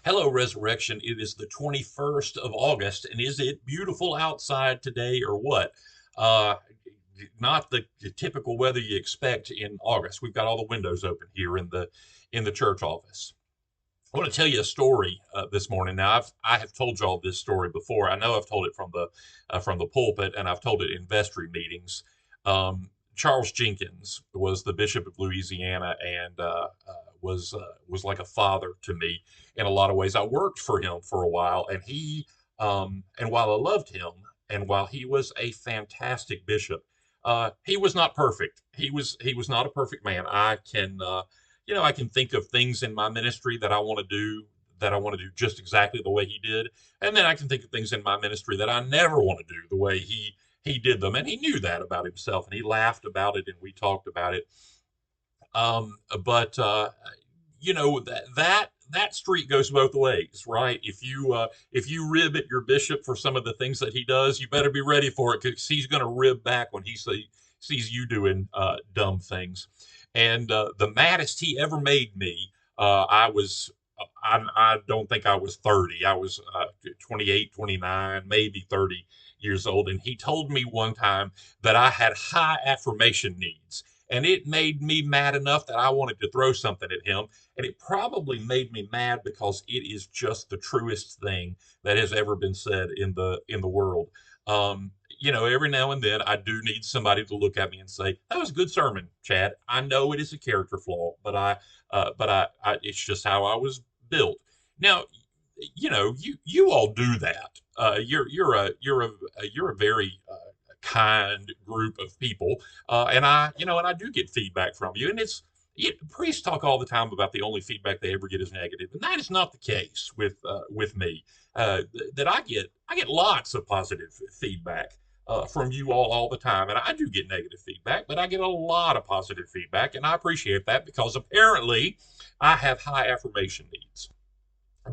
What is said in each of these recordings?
Hello, Resurrection. It is the 21st of August, and is it beautiful outside today or what? Uh, Not the typical weather you expect in August. We've got all the windows open here in the church office. I want to tell you a story this morning. Now, I have told y'all this story before. I know I've told it from the pulpit, and I've told it in vestry meetings. Charles Jenkins was the Bishop of Louisiana, and was like a father to me in a lot of ways. I worked for him for a while, and while I loved him, and while he was a fantastic bishop, he was not perfect. He was not a perfect man. I can think of things in my ministry that I want to do just exactly the way he did, and then I can think of things in my ministry that I never want to do the way he did them, and he knew that about himself, and he laughed about it, and we talked about it. But that street goes both ways, right? If you rib at your bishop for some of the things that he does, you better be ready for it because he's going to rib back when sees you doing dumb things. And the maddest he ever made me, I don't think I was 30. I was 28, 29, maybe 30 years old. And he told me one time that I had high affirmation needs. And it made me mad enough that I wanted to throw something at him. And it probably made me mad because it is just the truest thing that has ever been said in the world. Every now and then I do need somebody to look at me and say, "That was a good sermon, Chad. I know it is a character flaw, it's just how I was built." Now, you all do that. You're a very kind group of people, and I do get feedback from you, and priests talk all the time about the only feedback they ever get is negative, and that is not the case with me. That I get lots of positive feedback from you all the time, and I do get negative feedback, but I get a lot of positive feedback, and I appreciate that because apparently I have high affirmation needs.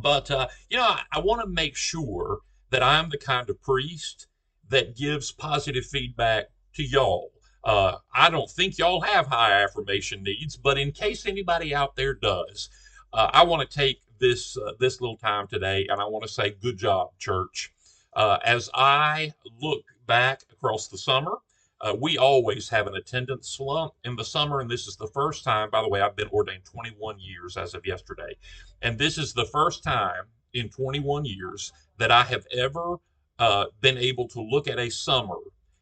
But I want to make sure that I'm the kind of priest that gives positive feedback to y'all. I don't think y'all have high affirmation needs, but in case anybody out there does, I want to take this little time today, and I want to say, good job, church. As I look back across the summer, we always have an attendance slump in the summer, and this is the first time. By the way, I've been ordained 21 years as of yesterday, and this is the first time in 21 years that I have ever been able to look at a summer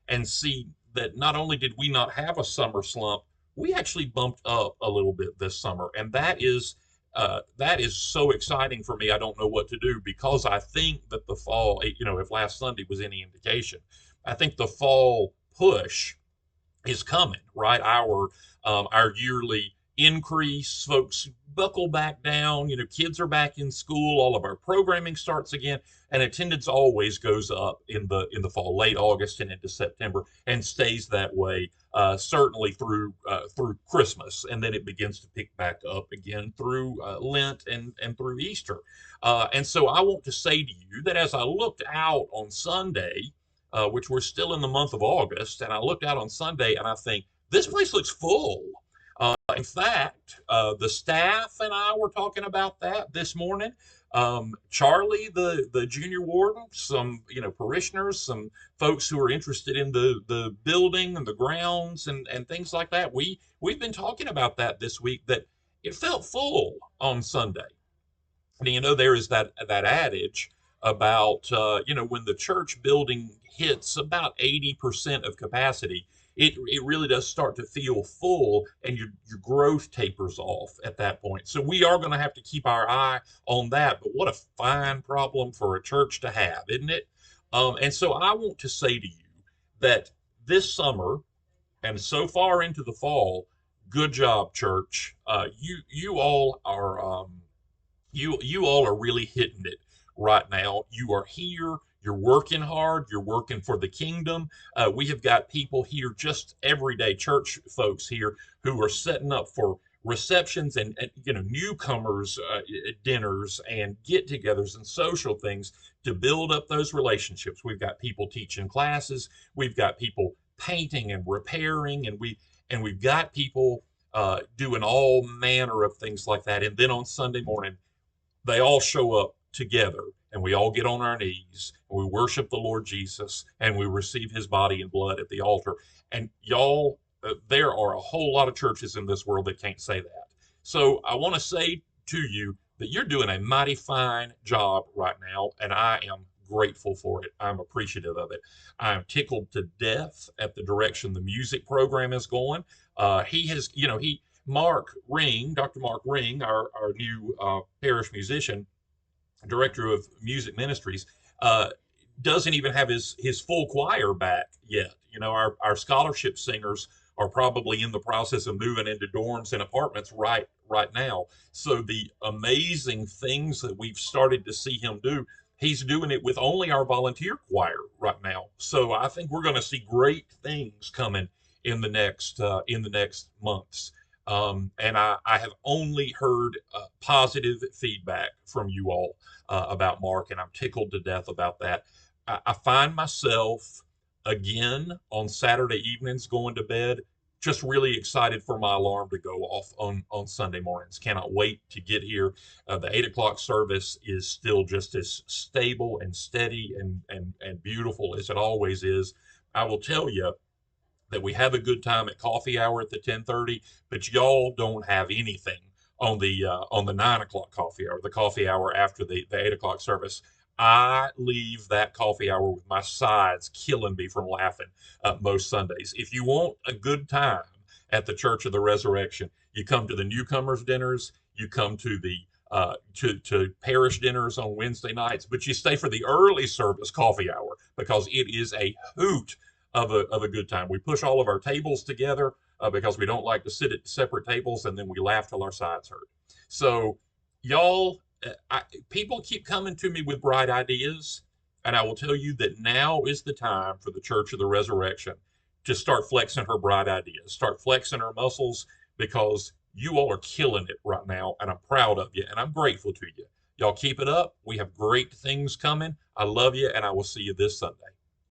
and see that not only did we not have a summer slump, we actually bumped up a little bit this summer, and that is so exciting for me. I don't know what to do because I think that the fall, if last Sunday was any indication, I think the fall push is coming, right? Our yearly increase, folks buckle back down. Kids are back in school. All of our programming starts again, and attendance always goes up in the fall, late August and into September, and stays that way certainly through Christmas, and then it begins to pick back up again through Lent and through Easter. And so I want to say to you that as I looked out on Sunday, which we're still in the month of August, and I looked out on Sunday and I think this place looks full. In fact, the staff and I were talking about that this morning. Charlie, the junior warden, some parishioners, some folks who are interested in the building and the grounds and things like that. We've been talking about that this week. That it felt full on Sunday. And there is that adage about when the church building hits about 80% of capacity, it really does start to feel full, and your growth tapers off at that point. So we are going to have to keep our eye on that. But what a fine problem for a church to have, isn't it? And so I want to say to you that this summer and so far into the fall, good job, church. You all are really hitting it right now. You are here. You're working hard. You're working for the kingdom. We have got people here, just everyday church folks here, who are setting up for receptions and newcomers dinners and get-togethers and social things to build up those relationships. We've got people teaching classes. We've got people painting and repairing, and we've got people doing all manner of things like that. And then on Sunday morning, they all show up together and we all get on our knees and we worship the Lord Jesus and we receive his body and blood at the altar. And y'all, there are a whole lot of churches in this world that can't say that. So I want to say to you that you're doing a mighty fine job right now, and I am grateful for it. I'm appreciative of it. I'm tickled to death at the direction the music program is going. He has, Mark Ring, Dr. Mark Ring, our new parish musician, director of music ministries, uh, doesn't even have his full choir back yet. Our scholarship singers are probably in the process of moving into dorms and apartments right now. So the amazing things that we've started to see him do, he's doing it with only our volunteer choir right now. So I think we're going to see great things coming in the next months. And I have only heard positive feedback from you all about Mark, and I'm tickled to death about that. I find myself again on Saturday evenings going to bed, just really excited for my alarm to go off on Sunday mornings. Cannot wait to get here. The 8 o'clock service is still just as stable and steady and beautiful as it always is. I will tell you that we have a good time at coffee hour at the 10:30, but y'all don't have anything on the 9 o'clock coffee hour, the coffee hour after the 8 o'clock service. I leave that coffee hour with my sides killing me from laughing most Sundays. If you want a good time at the Church of the Resurrection, you come to the newcomers dinners, you come to the to parish dinners on Wednesday nights, but you stay for the early service coffee hour because it is a hoot of a good time. We push all of our tables together because we don't like to sit at separate tables, and then we laugh till our sides hurt. So, y'all, people keep coming to me with bright ideas, and I will tell you that now is the time for the Church of the Resurrection to start flexing her bright ideas, start flexing her muscles, because you all are killing it right now, and I'm proud of you, and I'm grateful to you. Y'all keep it up. We have great things coming. I love you, and I will see you this Sunday.